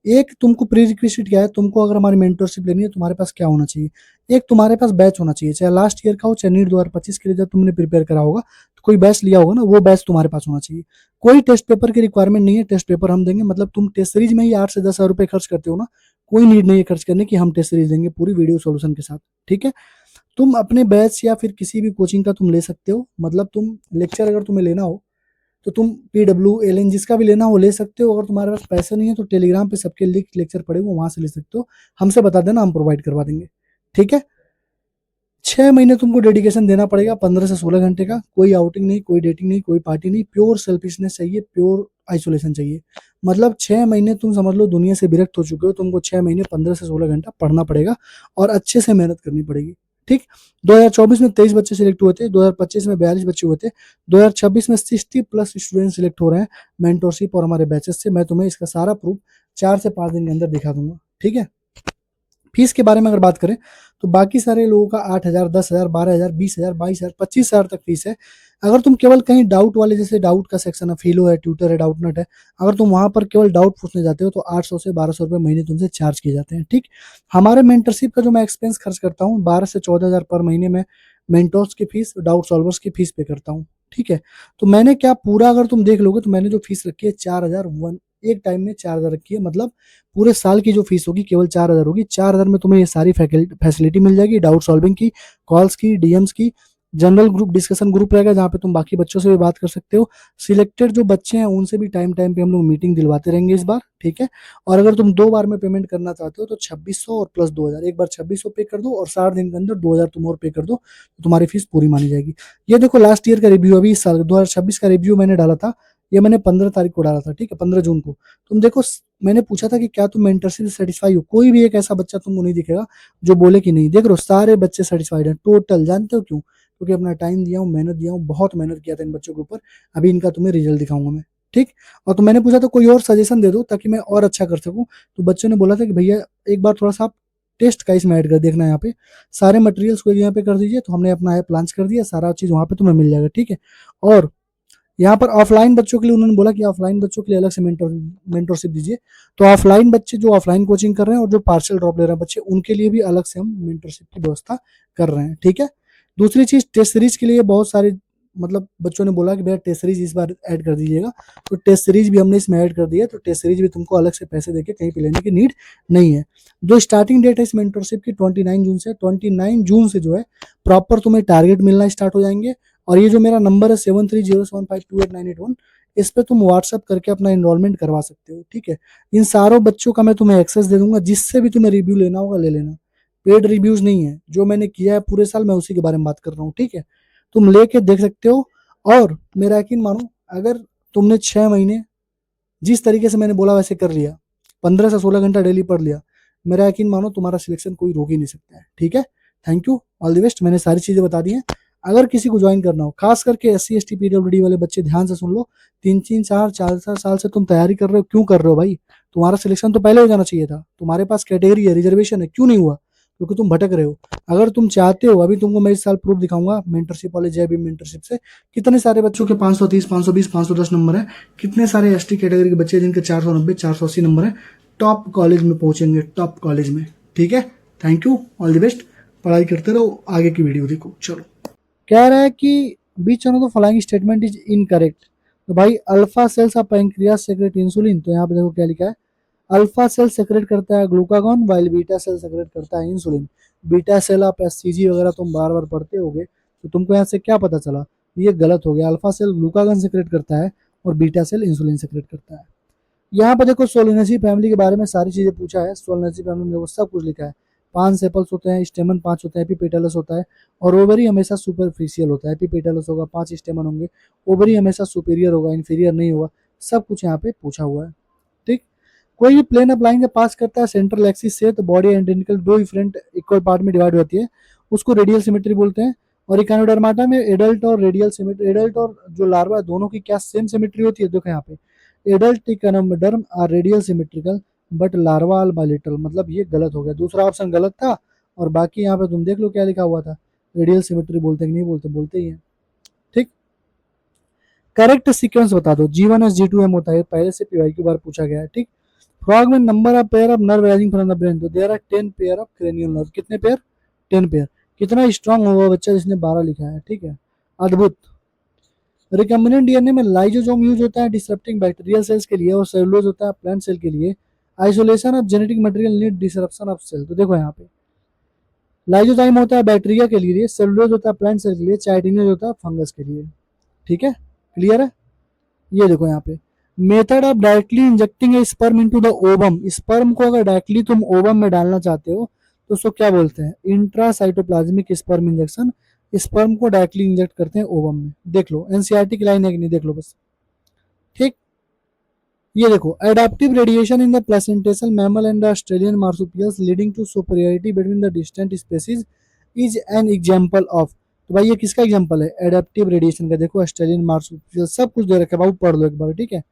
एक तुमको प्री रिक्विजिट क्या है, तुमको अगर हमारी मेंटरशिप लेनी है तुम्हारे पास क्या होना चाहिए, एक तुम्हारे पास बैच होना चाहिए, चाहे लास्ट ईयर का हो चाहे नीट 2025 के लिए जब तुमने प्रिपेयर करा होगा तो कोई बैच लिया होगा ना, वो बैच तुम्हारे पास होना चाहिए। कोई टेस्ट पेपर की रिक्वायरमेंट नहीं है, टेस्ट पेपर हम देंगे, मतलब तुम टेस्ट सीरीज में ही 8 से 10 हज़ार रुपए खर्च करते हो ना, कोई नीड नहीं है खर्च करने की, हम टेस्ट सीरीज देंगे पूरी वीडियो सोल्यूशन के साथ। ठीक है, तुम अपने बैच या फिर किसी भी कोचिंग का तुम ले सकते हो, मतलब तुम लेक्चर अगर तुम्हें लेना हो तो तुम PWLN जिसका भी लेना हो ले सकते हो। अगर तुम्हारे पास पैसे नहीं है तो टेलीग्राम पे सबके लिंक लेक्चर पड़े हुए वहां से ले सकते हो, हमसे बता देना हम प्रोवाइड करवा देंगे। ठीक है, 6 महीने तुमको डेडिकेशन देना पड़ेगा, 15 से 16 घंटे का, कोई आउटिंग नहीं, कोई डेटिंग नहीं, कोई पार्टी नहीं, प्योर सेल्फिशनेस चाहिए, प्योर आइसोलेशन चाहिए। मतलब 6 महीने तुम समझ लो दुनिया से विरक्त हो चुके हो, तुमको 6 महीने 15 से 16 घंटा पढ़ना पड़ेगा और अच्छे से मेहनत करनी पड़ेगी। ठीक, 2024 में 23 बच्चे सिलेक्ट हुए थे, 2025 में 42 बच्चे हुए थे, 2026 में 60+ स्टूडेंट सिलेक्ट हो रहे हैं मेंटरशिप और हमारे बैचेस से। मैं तुम्हें इसका सारा प्रूफ 4 से 5 दिन के अंदर दिखा दूंगा। ठीक है, फीस के बारे में अगर बात करें तो बाकी सारे लोगों का 8 हज़ार, 10 हज़ार, 12 हज़ार, 20 हज़ार, 22 हज़ार, 25 हज़ार तक फीस है। अगर तुम केवल कहीं डाउट वाले, जैसे डाउट का सेक्शन है, फिलो है, ट्यूटर है, डाउटनट है, अगर तुम वहां पर केवल डाउट पूछने जाते हो तो 800 से 1200 रुपए महीने तुमसे चार्ज किए जाते हैं। ठीक, हमारे मेंटरशिप का जो मैं एक्सपेंस खर्च करता हूँ 12 से 14 हज़ार पर महीने में मेंटोर्स की फीस, डाउट सॉल्वर्स की फीस पे करता हूँ। ठीक है, तो मैंने क्या पूरा अगर तुम देख लोगे तो मैंने जो फीस रखी है 4 हज़ार, वन एक टाइम में 4 हज़ार रखी है, मतलब पूरे साल की जो फीस होगी केवल 4 हज़ार होगी। 4 हज़ार में तुम्हें ये सारी फैसिलिटी मिल जाएगी, डाउट सॉल्विंग की, कॉल्स की, डीएम्स की, जनरल ग्रुप डिस्कशन ग्रुप रहेगा जहाँ पे तुम बाकी बच्चों से भी बात कर सकते हो। सिलेक्टेड जो बच्चे हैं उनसे भी टाइम टाइम पे हम लोग मीटिंग दिलवाते रहेंगे इस बार। ठीक है, और अगर तुम 2 बार में पेमेंट करना चाहते हो तो 2600 और प्लस 2000, एक बार 2600 पे कर दो और 60 दिन के अंदर 2000 तुम और पे कर दो तो तुम्हारी फीस पूरी मानी जाएगी। ये देखो लास्ट ईयर का रिव्यू, अभी इस साल 2026 का रिव्यू मैंने डाला था, ये मैंने 15 तारीख को डाला था। ठीक है, 15 जून को। तुम देखो मैंने पूछा था कि क्या तुम मेंटरशिप से सेटिस्फाई हो, कोई भी एक ऐसा बच्चा तुमको नहीं दिखेगा जो बोले कि नहीं। देख रहे हो सारे बच्चे सेटिस्फाइड हैं टोटल, जानते हो क्यों? क्योंकि अपना टाइम दिया हूँ, मेहनत दिया हूँ, बहुत मेहनत किया था इन बच्चों के ऊपर। अभी इनका तुम्हें रिजल्ट दिखाऊंगा मैं। ठीक, और तो मैंने पूछा था कोई और सजेशन दे दो ताकि मैं और अच्छा कर सकूं, तो बच्चों ने बोला था कि भैया एक बार थोड़ा सा आप टेस्ट का इसमें ऐड कर देखना यहाँ पे सारे मटेरियल्स को यहाँ पे कर दीजिए, तो हमने अपना ऐप लॉन्च कर दिया, सारा चीज़ वहाँ पे तुम्हें मिल जाएगा, ठीक है। और यहाँ पर ऑफलाइन बच्चों के लिए उन्होंने बोला कि ऑफलाइन बच्चों के लिए अलग से मेंटरशिप दीजिए, तो ऑफलाइन बच्चे जो ऑफलाइन कोचिंग कर रहे हैं और जो पार्शियल ड्रॉप ले रहे हैं बच्चे, उनके लिए भी अलग से हम मेंटरशिप की व्यवस्था कर रहे हैं, ठीक है। दूसरी चीज, टेस्ट सीरीज के लिए बहुत सारे मतलब बच्चों ने बोला कि भैया टेस्ट सीरीज इस बार ऐड कर दीजिएगा, तो टेस्ट सीरीज भी हमने इसमें ऐड कर दिया, तो टेस्ट सीरीज भी तुमको अलग से पैसे देके कहीं पे लेने की नीड नहीं है। जो स्टार्टिंग डेट है इस मेंटरशिप की 29 जून से, 29 जून से जो है प्रॉपर तुम्हें टारगेट मिलना स्टार्ट हो जाएंगे। और ये जो मेरा नंबर है 7307528981, इस पे तुम व्हाट्सअप करके अपना एनरोलमेंट करवा सकते हो, ठीक है। इन सारों बच्चों का मैं तुम्हें एक्सेस दे दूंगा, जिससे भी तुम्हें रिव्यू लेना होगा ले लेना, पेड रिव्यूज नहीं है, जो मैंने किया है पूरे साल मैं उसी के बारे में बात कर रहा हूँ, ठीक है। तुम लेके देख सकते हो। और मेरा यकीन मानो, अगर तुमने 6 महीने जिस तरीके से मैंने बोला वैसे कर लिया, 15 से 16 घंटा डेली पढ़ लिया, मेरा यकीन मानो तुम्हारा सिलेक्शन कोई रोक ही नहीं सकता है, ठीक है। Thank you, all the best. मैंने सारी चीजें बता दी हैं। अगर किसी को ज्वाइन करना हो, खास करके SC ST PWD वाले बच्चे ध्यान से सुन लो, 3 3 4 4 4 साल से तुम तैयारी कर रहे हो, क्यों कर रहे हो भाई? तुम्हारा सिलेक्शन तो पहले हो जाना चाहिए था, तुम्हारे पास कैटेगरी है, रिजर्वेशन है, क्यों नहीं हुआ? क्योंकि तुम भटक रहे हो। अगर तुम चाहते हो, अभी तुमको मैं इस साल प्रूफ दिखाऊंगा मेंटरशिप वाले जय भीम मेंटरशिप से, कितने सारे बच्चों के 530 520 510 नंबर है, कितने सारे ST कैटेगरी के बच्चे जिनके 490 480 नंबर है, टॉप कॉलेज में पहुंचेंगे, टॉप कॉलेज में, ठीक है। Thank you, all the best. पढ़ाई करते रहो, आगे की वीडियो देखो। चलो, कह रहा है कि which one of the following statement is incorrect. तो भाई alpha cells of pancreas secrete insulin, तो यहाँ पे देखो क्या लिखा है, अल्फा सेल सेक्रेट करता है glucagon, while beta cell secrete करता है इंसुलिन। बीटा सेल आप SCG वगैरह तुम बार बार पढ़ते होगे, तो तुमको यहाँ से क्या पता चला? ये गलत हो गया, अल्फा सेल ग्लूकागॉन सेक्रेट करता है और बीटा सेल इंसुलिन सेक्रेट करता है। यहाँ पे देखो सोलेनेसी फैमिली के बारे में सारी चीजें पूछा है, सोलेनेसी फैमिली में देखो सब कुछ लिखा है। 5 सेपल्स होते हैं, स्टेमन 5 होते हैं, एपिपेटलस होता है, और ओवरी हमेशा सुपरफिशियल होता है। एपिपेटलस होगा, 5 स्टेमन होंगे, ओवरी हमेशा सुपीरियर होगा, इंफीरियर नहीं होगा। सब कुछ यहाँ पे पूछा हुआ है, ठीक। कोई भी प्लेन अप लाइन जब पास करता है सेंट्रल एक्सिस से, तो बॉडी एंड टेंटिकल दो डिफरेंट इक्वल पार्ट में डिवाइड होती है, उसको रेडियल सिमेट्री बोलते हैं। और इकानोडर्माटा में एडल्ट और रेडियल सिमेट्री, एडल्ट और जो लार्वा है दोनों की क्या सेम सिमेट्री होती है? देखो यहाँ पे, adult echinoderm are radial symmetrical but larva are bilateral, मतलब ये गलत हो गया, दूसरा ऑप्शन गलत था। और बाकी यहाँ पे तुम देख लो क्या लिखा हुआ था, रेडियल सिमेट्री बोलते कि नहीं बोलते? बोलते ही है, ठीक। करेक्ट सीक्वेंस बता दो। G1S G2M होता है, पहले से PYQ बार पूछा गया है, ठीक। फ्रॉग में number of pair of nerve arising from the brain, तो there are 10 pair of cranial nerve. कितने पेयर? 10 पेयर। कितना स्ट्रांग होगा बच्चा जिसने 12 लिखा है, ठीक है, अद्भुत। रिकम्बिनेंट DNA में लाइजोसोम यूज होता है डिसरप्टिंग बैक्टीरियल सेल्स के लिए, और सेलुलोज होता है प्लांट सेल के लिए। Isolation of genetic material need disruption of cell, तो देखो यहाँ पे लाइजोजाइम होता है बैक्टीरिया के लिए, सेलुलोज होता है प्लांट सेल के लिए, चाइटिनेज होता है फंगस के लिए, ठीक है, क्लियर है। ये देखो यहाँ पे method of directly injecting A sperm into the ovum, sperm को अगर डायरेक्टली तुम ओवम में डालना चाहते हो तो उसको क्या बोलते हैं? Intracytoplasmic sperm injection. स्पर्म को डायरेक्टली इंजेक्ट करते हैं ओवम में, देख लो NCERT की लाइन है कि नहीं, देख लो बस, ठीक। ये देखो adaptive radiation in the placentational mammal and the Australian marsupials leading to superiority between the distant species is an example of. तो भाई ये किसका एग्जांपल है? एडाप्टिव रेडिएशन का। देखो ऑस्ट्रेलियन मार्सुपियल सब कुछ दे रखा है बाबू, पढ़ लो एक बार, ठीक है,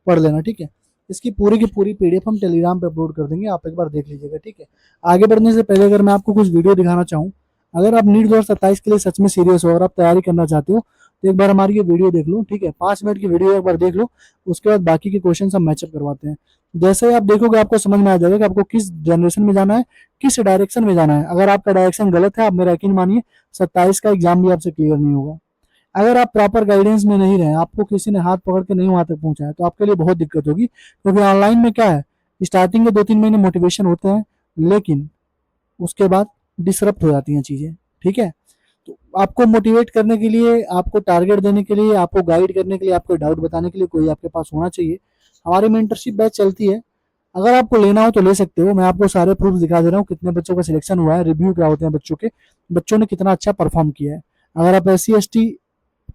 पढ़ लेना, ठीक है। इसकी पूरी की पूरी PDF हम टेलीग्राम पे अपलोड कर देंगे, आप एक बार देख लीजिएगा, ठीक है। आगे बढ़ने से पहले अगर मैं आपको कुछ वीडियो दिखाना चाहूँ, अगर आप नीट 2027 के लिए सच में सीरियस हो और आप तैयारी करना चाहते हो, तो एक बार हमारी ये वीडियो देख लो, ठीक है, 5 मिनट की वीडियो एक बार देख लो, उसके बाद बाकी के क्वेश्चन हम मैचअप करवाते हैं। जैसे ही आप देखोगे आपको समझ में आ जाएगा कि आपको किस जनरेशन में जाना है, किस डायरेक्शन में जाना है। अगर आपका डायरेक्शन गलत है, आप मेरा यकीन मानिए 27 का एग्जाम भी आपसे क्लियर नहीं होगा। अगर आप प्रॉपर गाइडेंस में नहीं रहे, आपको किसी ने हाथ पकड़ के नहीं वहां तक पहुंचाया, तो आपके लिए बहुत दिक्कत होगी। क्योंकि ऑनलाइन में क्या है, स्टार्टिंग के 2 3 महीने मोटिवेशन होते हैं, लेकिन उसके बाद डिसरप्ट हो जाती हैं चीजें, ठीक है। तो आपको मोटिवेट करने के लिए, आपको टारगेट देने के लिए, आपको गाइड करने के लिए, आपको डाउट बताने के लिए कोई आपके पास होना चाहिए। हमारी मेंटरशिप बैच चलती है, अगर आपको लेना हो तो ले सकते हो। मैं आपको सारे प्रूफ दिखा दे रहा हूँ, कितने बच्चों का सिलेक्शन हुआ है, रिव्यू क्या होते हैं बच्चों के, बच्चों ने कितना अच्छा परफॉर्म किया है। अगर आप SC ST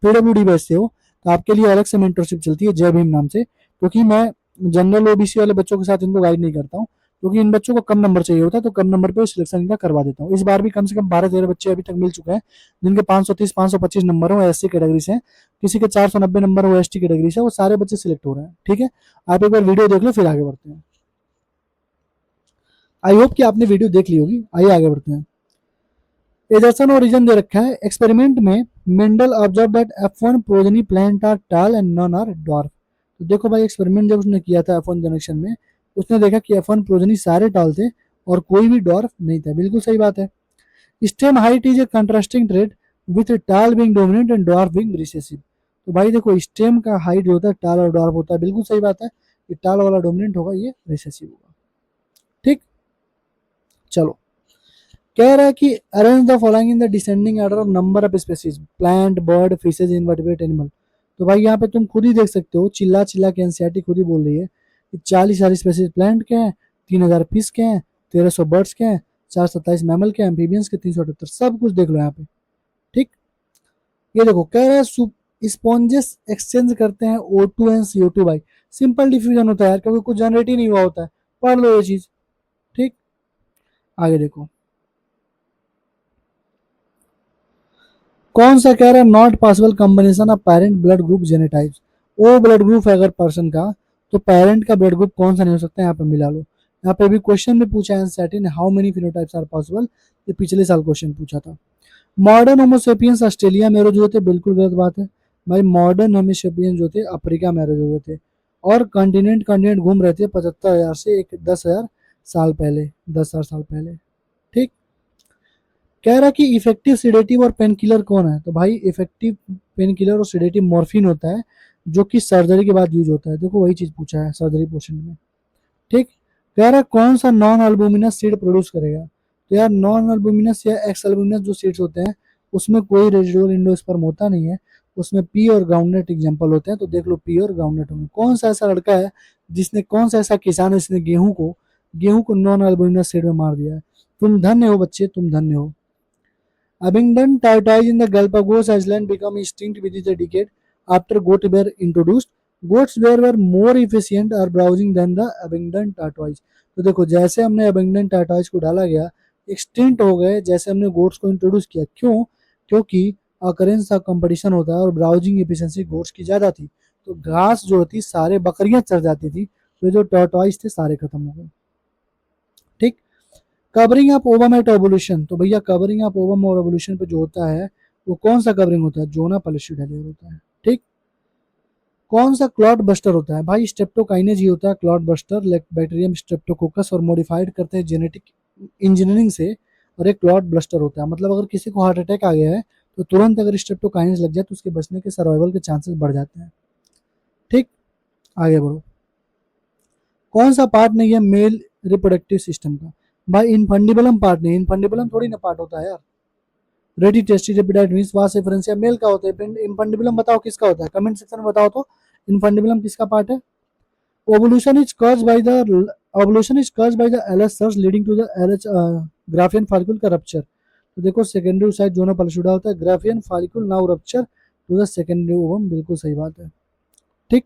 PWD बैच से हो तो आपके लिए अलग से मेंटरशिप चलती है जय भीम नाम से, क्योंकि मैं जनरल OBC वाले बच्चों के साथ इनको गाइड नहीं करता हूँ, क्योंकि इन बच्चों को कम नंबर चाहिए होता है, तो कम नंबर पे सिलेक्शन इनका करवा देता हूँ। इस बार भी कम से कम 12 13 बच्चे अभी तक मिल चुके हैं, जिनके 530 525 नंबर हो, SC कैटेगरी से, किसी के 490 नंबर हो ST कैटेगरी से, वो सारे बच्चे सिलेक्ट हो रहे हैं, ठीक है। आप एक बार वीडियो देख लो, फिर आगे बढ़ते हैं। आई होप कि आपने वीडियो देख ली होगी। आइए आगे बढ़ते हैं। एजर्सन और रीजन दे रखा है। एक्सपेरिमेंट में Mendel observe that F1 progeny plant are tall and non are dwarf. तो देखो भाई, एक्सपेरिमेंट जब उसने किया था F1 जनरेशन में, उसने देखा कि F1 प्रोजेनी सारे टाल थे और कोई भी डॉर्फ नहीं था। बिल्कुल सही बात है। Stem height is a contrasting trait with tall being dominant and dwarf being recessive. तो भाई देखो, स्टेम का हाइट जो होता है टाल और डॉर्फ होता है। बिल्कुल सही बात है कि टाल वाला डोमिनेंट होगा, ये रिसेसिव होगा। ठीक, चलो। कह रहा है कि arrange the following in the descending order of number of species plant bird fishes invertebrate animal. तो भाई यहाँ पे तुम खुद ही देख सकते हो, चिल्ला चिल्ला के एनसीईआरटी खुद ही बोल रही है कि 40 स्पेसीज प्लांट के हैं, 3000 फिश के हैं, 1300 बर्ड्स के हैं, 427 मैमल के, एम्फीबियंस के 378, सब कुछ देख लो यहाँ पे। ठीक, ये देखो कह रहा है स्पॉन्जेस एक्सचेंज करते हैं O2 एंड CO2 भाई। सिंपल डिफ्यूजन होता है यार, क्योंकि कुछ जनरेट ही नहीं हुआ होता है। पढ़ लो ये चीज। ठीक, आगे देखो कौन सा कह रहा है not possible combination of parent blood group genotypes. O blood group है अगर पर्सन का, तो पेरेंट का ब्लड ग्रुप कौन सा नहीं हो सकता है, यहाँ पे मिला लो। यहाँ पे भी क्वेश्चन में पूछा है एनसीईआरटी ने, how many phenotypes are possible. ये पिछले साल क्वेश्चन पूछा था। मॉडर्न होमोसेपियंस ऑस्ट्रेलिया में रोज हुए थे, बिल्कुल गलत बात है भाई। मॉडर्न होमोसेपियंस जो थे अफ्रीका में रोज हुए थे और कॉन्टिनेंट कॉन्टिनेंट घूम रहे थे 75,000 से 10,000 साल पहले, 10,000 साल पहले। ठीक, कह रहा कि इफेक्टिव सिडेटिव और पेन किलर कौन है। तो भाई इफेक्टिव पेन किलर और सिडेटिव मॉर्फिन होता है, जो कि सर्जरी के बाद यूज होता है। देखो वही चीज पूछा है सर्जरी पोर्शन में। ठीक, कह रहा कौन सा नॉन अल्बुमिनस सीड प्रोड्यूस करेगा। तो यार नॉन अल्बुमिनस या एक्स अल्बुमिनस जो सीड्स होते हैं, उसमें कोई रेजिडुअल इंडोस्पर्म होता नहीं है। उसमें पी और ग्राउंडनट एग्जाम्पल होते हैं। तो देख लो पी और ग्राउंडनट होंगे। कौन सा ऐसा लड़का है जिसने, कौन सा ऐसा किसान है जिसने गेहूं को नॉन अल्बुमिनस सीड में मार दिया है। तुम धन्य हो बच्चे, तुम धन्य हो। Abundant tortoise in the Galapagos Island become extinct within the decade after goat were introduced. Goats were more efficient or browsing than the abundant tortoise. तो देखो जैसे हमने abundant tortoise को डाला गया, एक्सटिंक्ट हो गए जैसे हमने गोट्स को इंट्रोड्यूस किया। क्यों? क्योंकि अकरेंस का कंपटीशन होता है और ब्राउजिंग एफिशिएंसी गोट्स की ज़्यादा थी। तो घास जो थी सारे बकरियां चर जाती थी, तो जो टॉर्टॉइस थे सारे खत्म हो गए। ठीक, covering up ovum at ovulation. तो भैया कवरिंग अप ओवम और ओवोल्यूशन पे जो होता है वो कौन सा कवरिंग होता है, जोना पॉलीस्यूडेलियर होता है। ठीक, कौन सा क्लॉट बस्टर होता है। भाई स्ट्रेप्टोकाइनेज ही होता है क्लॉट बस्टर। बैक्टीरियम स्ट्रेप्टोकोकस और मॉडिफाइड करते हैं जेनेटिक इंजीनियरिंग से, और एक क्लॉट बस्टर होता है। मतलब अगर किसी को हार्ट अटैक आ गया है तो तुरंत अगर स्ट्रेप्टोकाइनेज लग जाए तो उसके बचने के सर्वाइवल के चांसेस बढ़ जाते हैं। ठीक, आगे बढ़ो। कौन सा पार्ट नहीं है मेल रिप्रोडक्टिव सिस्टम का। भाई इनफंडिबुलम पार्ट नहीं, इनफंडिबुलम थोड़ी ना पार्ट होता है यार। रेडी टेस्टी रेपिडाइट मींस वास एफरेंसिया मेल का होता है। इनफंडिबुलम बताओ किसका होता है, कमेंट सेक्शन में बताओ तो इनफंडिबुलम किसका पार्ट है। Ovulation is caused by the ovulation is caused by the LH cells leading to the LH Graafian follicle का रप्चर। तो देखो सेकेंडरी साइड जोनो पॉलीशुडा होता है, Graafian follicle now rupture to the secondary ovum. बिल्कुल सही बात है। ठीक,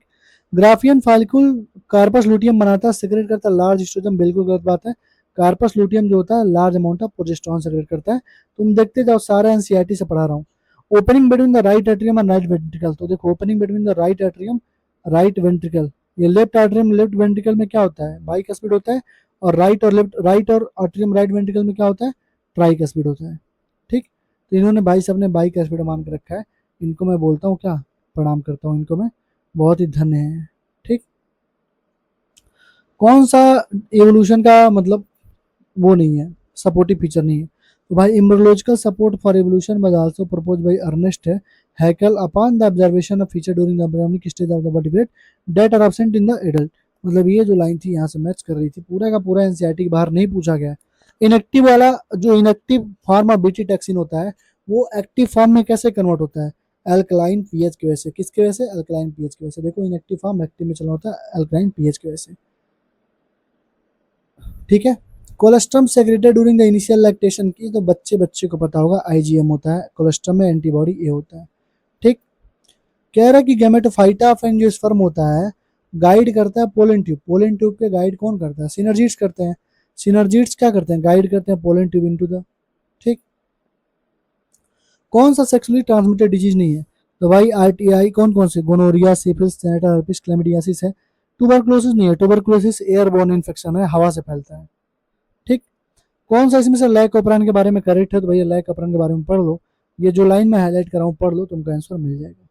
ग्राफियन फॉलिकल कार्पस लुटियम बनाता है, सेक्रेट करता है लार्ज एस्ट्रोजन। बिल्कुल गलत बात है। कार्पस लुटियम जो होता है large amount of progesterone secrete करता है। तुम देखते जाओ, सारा एनसीईआरटी से पढ़ा रहा हूँ। Opening between the right atrium and right ventricle. तो देखो opening between the right atrium right ventricle, ये लेफ्ट एट्रियम लेफ्ट वेंट्रिकल में क्या होता है, बाइकस्पिड होता है। और राइट और एट्रियम राइट वेंट्रिकल में क्या होता है, ट्राइकस्पिड होता है। ठीक, तो इन्होंने भाई सब ने बाइकस्पिड मान के रखा है। इनको मैं बोलता हूँ क्या, प्रणाम करता हूँ इनको मैं, बहुत ही धन्य है। ठीक, कौन सा एवोल्यूशन का मतलब वो नहीं है, सपोर्टिव फीचर नहीं है। तो भाई embryological support for evolution was also proposed by Ernest Haeckel upon the observation of feature during the embryonic stage of the vertebrate that are absent in the adult. मतलब ये जो लाइन थी यहाँ से मैच कर रही थी, पूरा का पूरा एनसीईआरटी के बाहर नहीं पूछा गया। इनएक्टिव वाला जो इनएक्टिव फॉर्म ऑफ बीटी टैक्सिन होता है, वो एक्टिव फॉर्म में कैसे कन्वर्ट होता है, अल्कलाइन पीएच की वजह से। किसकी वजह से, अल्कलाइन पीएच की वजह से। देखो इनएक्टिव फॉर्म एक्टिव में चला होता है अल्कलाइन पीएच की वजह से। ठीक है, colostrum secreted during the initial lactation की, तो बच्चे को पता होगा आईजीएम होता है, कोलेस्ट्रम में एंटीबॉडी ए होता है। ठीक, कह रहा है कि गैमेटोफाइटा ऑफ एंजियोस्पर्म होता है, गाइड करता है पोलन ट्यूब। पोलन ट्यूब के गाइड कौन करता है, सिनर्जिड्स करते हैं। सिनर्जिड्स क्या करते हैं, गाइड करते हैं पोलन ट्यूब इनटू द। ठीक, कौन सा सेक्सुअली ट्रांसमिटेड डिजीज नहीं है। तो भाई आरटीआई कौन कौन से, गोनोरिया, सिफिलिस, जेनेटल हर्पिस, क्लैमिडियासिस है। ट्यूबरकुलोसिस नहीं है, ट्यूबरकुलोसिस एयरबोर्न इन्फेक्शन है, हवा से फैलता है। ठीक, कौन सा इसमें से लैक ऑपरेंड के बारे में करेक्ट है, तो भैया लैक ऑपरेंड के बारे में पढ़ लो, ये जो लाइन में हाईलाइट कर रहा हूँ पढ़ लो, तुमको आंसर मिल जाएगा।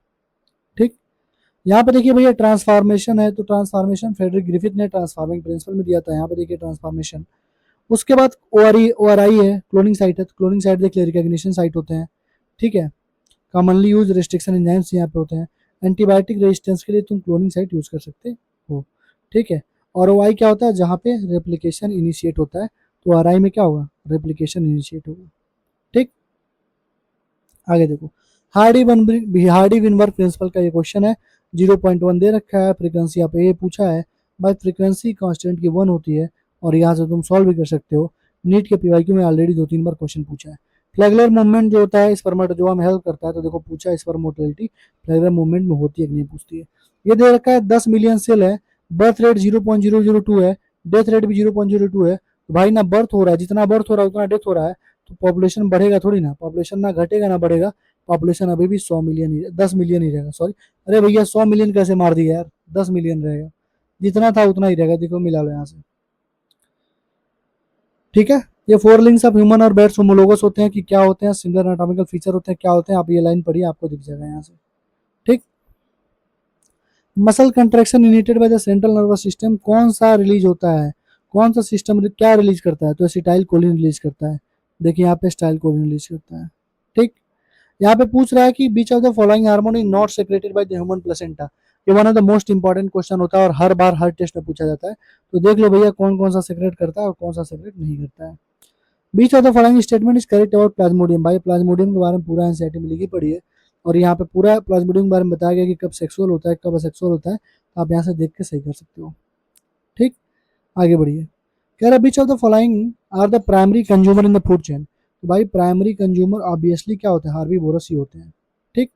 ठीक, यहाँ पे देखिए भैया ट्रांसफॉर्मेशन है, तो ट्रांसफॉर्मेशन फ्रेडरिक ग्रिफिथ ने ट्रांसफॉर्मिंग प्रिंसिपल में दिया था, यहाँ पे देखिए ट्रांसफॉर्मेशन। उसके बाद ORI है, क्लोनिंग साइट है, तो क्लोनिंग साइट देखिए रिकॉग्निशन साइट होते हैं। ठीक है, कॉमनली यूज रेस्ट्रिक्शन एंजाइम्स यहाँ पे होते हैं। एंटीबायोटिक रेजिस्टेंस के लिए तुम क्लोनिंग साइट यूज कर सकते हो। ठीक है, और OI क्या होता है, जहाँ पे रेप्लिकेशन इनिशिएट होता है, तो RI में क्या होगा, रेप्लिकेशन इनिशिएट होगा। ठीक, आगे देखो, हार्डी विनबर्ग प्रिंसिपल का ये क्वेश्चन है, 0.1 दे रखा है, फ्रीक्वेंसी आप ये पूछा है, भाई फ्रीक्वेंसी कांस्टेंट की 1 होती है, और यहाँ से तुम सॉल्व भी कर सकते हो। नीट के PYQ में ऑलरेडी 2-3 बार क्वेश्चन पूछा है। फ्लैगुलर मूवमेंट जो होता है स्पर्मेटोजोआ में हेल्प करता है, तो देखो पूछा है स्पर्म मोटिलिटी फ्लैगुलर मूवमेंट में होती है कि नहीं पूछती है। ये दे रखा है 10 मिलियन सेल है, बर्थ रेट 0.002 है, डेथ रेट भी 0.02 है, तो भाई ना बर्थ हो रहा है, जितना बर्थ हो रहा है उतना डेथ हो रहा है, तो पॉपुलेशन बढ़ेगा थोड़ी ना, पॉपुलेशन ना घटेगा ना बढ़ेगा, पॉपुलेशन अभी भी 100 मिलियन ही 10 मिलियन ही रहेगा, सॉरी। अरे भैया 100 मिलियन कैसे मार दिया यार, 10 मिलियन रहेगा, जितना था उतना ही रहेगा, देखो मिला लो यहाँ से। ठीक है, ये 4 लिंक्स ऑफ ह्यूमन और बैट्स होमोलोगस होते हैं कि क्या होते हैं, सिमिलर एनाटॉमिकल फीचर होते हैं, क्या होते हैं, आप ये लाइन पढ़िए आपको दिख जाएगा यहाँ से। ठीक, muscle contraction initiated by the central nervous system, कौन सा रिलीज होता है, कौन सा सिस्टम क्या रिलीज करता है, तो एसिटाइल कोलिन रिलीज करता है, देखिए यहाँ पे एसिटाइल कोलिन रिलीज करता है। ठीक, यहाँ पे पूछ रहा है कि which of the following hormone is not secreted by the human placenta, ये one of the most important question होता है और हर बार हर टेस्ट में पूछा जाता है, तो देख लो भैया कौन कौन सा सेक्रेट करता है और कौन सा सेक्रेट नहीं करता है। Which of the following statement is correct about plasmodium, भाई प्लाज्मोडियम के बारे में पूरा एनसीईआरटी में लिखी पड़ी है, और यहाँ पे पूरा प्लाज्मोडियम के बारे में बताया गया कि कब सेक्सुअल होता है कब असेक्सुअल होता है, तो आप यहाँ से देख के सही कर सकते हो। ठीक, आगे बढ़िए, कह रहा which of the following are the primary consumer in the food chain, तो भाई प्राइमरी कंज्यूमर ऑब्वियसली क्या होते हैं, हार्बीवोरस ही होते हैं। ठीक,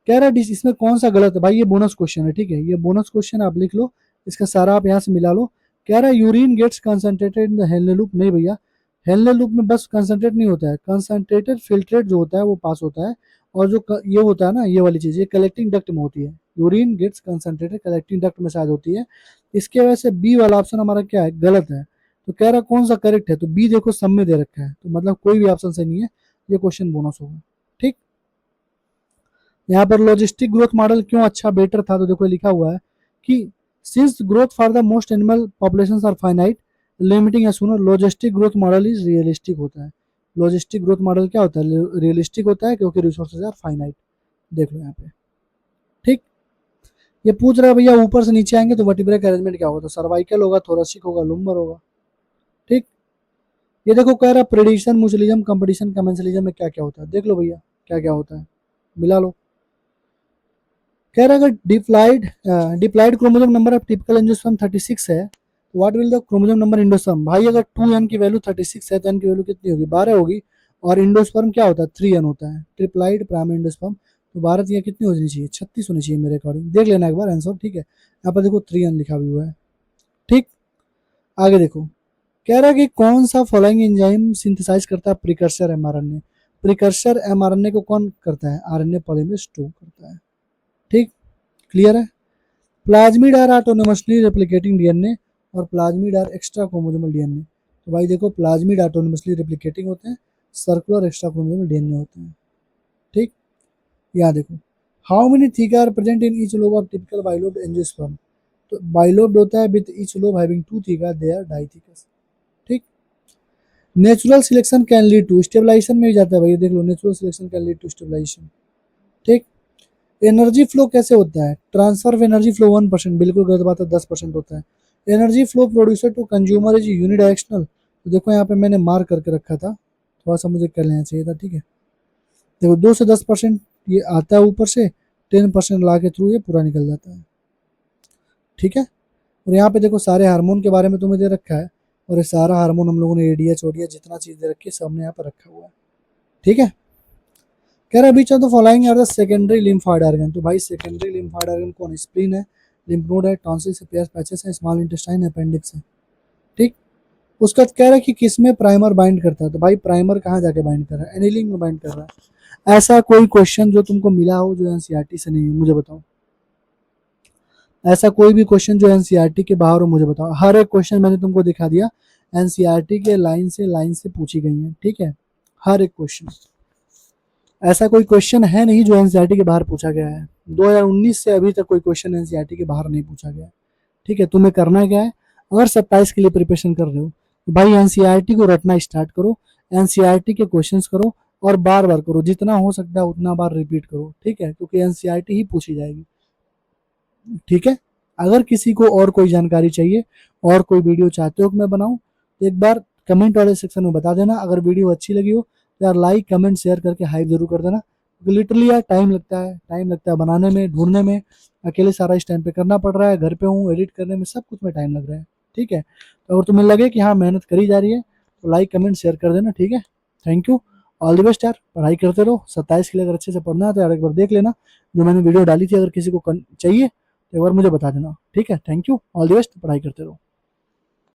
कह रहा है इसमें कौन सा गलत है, भाई ये बोनस क्वेश्चन है, ठीक है, ये बोनस क्वेश्चन आप लिख लो, इसका सारा आप यहाँ से मिला लो। कह रहा है urine gets concentrated in the Henle loop, नहीं भैया, हेनले लूप में बस कंसंट्रेट नहीं होता है, कंसंट्रेटेड फिल्ट्रेट जो होता है वो पास होता है, और जो ये होता है ना ये वाली चीज, ये कलेक्टिंग डक्ट में होती है, urine gets concentrated collecting duct में शायद होती है, इसके वजह से बी वाला ऑप्शन हमारा क्या है, गलत है। तो कह रहा कौन सा करेक्ट है, तो बी देखो सब में दे रखा है, तो मतलब कोई भी ऑप्शन सही नहीं है, ये क्वेश्चन बोनस होगा। ठीक, यहाँ पर लॉजिस्टिक ग्रोथ मॉडल क्यों अच्छा बेटर था, तो देखो लिखा हुआ है कि since growth for the most animal populations are finite limiting है, सुनो logistic growth model is realistic होता है, लॉजिस्टिक ग्रोथ मॉडल क्या होता है, रियलिस्टिक होता है क्योंकि रिसोर्सेज आर फाइनाइट, देख लो यहाँ पे। ठीक, ये पूछ रहा है भैया ऊपर से नीचे आएंगे तो वर्टिब्रल अरेंजमेंट क्या होगा, तो सर्वाइकल होगा, थोरेसिक होगा, लुम्बर होगा। ठीक, ये देखो कह रहा है प्रेडिक्शन म्यूचुअलिज्म कंपटीशन कमेंसलिज्म में क्या क्या होता है, देख लो भैया क्या क्या होता है, मिला लो। कह रहा है अगर diploid chromosome number of typical angiosperm 36 है, तो what will the chromosome number endosperm, भाई अगर 2n की वैल्यू 36 है तो n की वैल्यू कितनी होगी, 12 होगी, और इंडोस्पर्म क्या होता है 3n होता है, ट्रिप्लाइड प्राइमरी इंडोस्पर्म, तो 12 या कितनी होनी चाहिए, 36 होनी चाहिए मेरे अकॉर्डिंग, देख लेना एक बार आंसर। ठीक है, यहाँ पर देखो 3n लिखा भी हुआ है। ठीक, आगे देखो, कह रहा है कि कौन सा फॉलोइंग एंजाइम सिंथेसाइज करता है प्रिकर्सर एमआरएनए, प्रिकर्सर एमआरएनए को कौन करता है, आरएनए पॉलीमरेज 2 करता है। ठीक, क्लियर है, plasmid are autonomously replicating DNA और plasmid are extra chromosomal DNA, तो भाई देखो प्लाज्मिड ऑटोनोमसली रेप्लिकेटिंग होते हैं, सर्कुलर एक्स्ट्रा क्रोमोसोमल डीएनए होते हैं। ठीक, यहाँ देखो, how many theca are present in each lobe of typical bilobed angiosperm, तो बाइलोब्ड होता है with each lobe having 2 theca, they are dithecous. ठीक, natural selection can lead to, stabilisation में भी जाता है भाई, देख लो natural selection can lead to stabilisation. ठीक, एनर्जी फ्लो कैसे होता है, ट्रांसफर ऑफ एनर्जी फ्लो 1%, बिल्कुल गलत बात है, 10% होता है। Energy flow producer to consumer is unidirectional, तो देखो यहाँ पे मैंने मार्क करके रखा था, थोड़ा सा मुझे कर लेना चाहिए था। ठीक है, देखो 2 से 10% ये आता है ऊपर से, 10% ला के थ्रू ये पूरा निकल जाता है। ठीक है, और यहाँ पे देखो सारे हार्मोन के बारे में तुम्हें दे रखा है, और ये सारा हार्मोन हम लोगों ने एडीएच ओडीएच जितना चीज़ दे रखी है सब हमने यहाँ पर रखा हुआ है। ठीक है, कह रहा है which of the following are the secondary lymphoid organ, तो भाई सेकेंडरी लिम्फॉइड ऑर्गन कौन है, स्प्लीन है, लिम्फ नोड है, टॉन्सिल्स है, पेयर्स पैचेस है, स्मॉल इंटेस्टाइन है, अपेंडिक्स है। ठीक, उसका कह रहा है कि किस में प्राइमर बाइंड करता है, तो भाई प्राइमर कहाँ जाके बाइंड कर रहा है, एनिलिंग में बाइंड कर रहा है। ऐसा कोई क्वेश्चन जो तुमको मिला हो जो एनसीईआरटी से नहीं है, मुझे बताओ, ऐसा कोई भी क्वेश्चन जो एनसीईआरटी के बाहर हो मुझे बताओ, हर एक क्वेश्चन मैंने तुमको दिखा दिया एनसीईआरटी के लाइन से पूछी गई हैं, ठीक है, हर एक क्वेश्चन। ऐसा कोई क्वेश्चन है नहीं जो एनसीईआरटी के बाहर पूछा गया है। 2019 से अभी तक कोई क्वेश्चन एनसीईआरटी के बाहर नहीं पूछा गया, ठीक है। तुम्हें करना क्या है, अगर 27 के लिए प्रिपरेशन कर रहे हो तो भाई एनसीईआरटी को रटना स्टार्ट करो, एनसीईआरटी के क्वेश्चंस करो और बार बार करो, जितना हो सकता है उतना बार रिपीट करो, ठीक है, क्योंकि एनसीईआरटी ही पूछी जाएगी, ठीक है। अगर किसी को और कोई जानकारी चाहिए और कोई वीडियो चाहते हो कि मैं बनाऊं तो एक बार कमेंट वाले सेक्शन में बता देना। अगर वीडियो अच्छी लगी हो तो यार लाइक कमेंट शेयर करके हाइप जरूर कर देना, क्योंकि लिटरली यार टाइम लगता है बनाने में, ढूंढने में, अकेले सारा इस टाइम पे करना पड़ रहा है, घर पे हूँ, एडिट करने में सब कुछ में टाइम लग रहा है, ठीक है। तो अगर तुम्हें लगे कि हाँ मेहनत करी जा रही है तो लाइक कमेंट शेयर कर देना, ठीक है। Thank you, all the best यार, पढ़ाई करते रहो। 27 के लिए अगर अच्छे से पढ़ना है तो यार एक बार देख लेना जो मैंने वीडियो डाली थी, अगर किसी को चाहिए तो एक बार मुझे बता देना, ठीक है। Thank you, all the best, पढ़ाई करते रहो।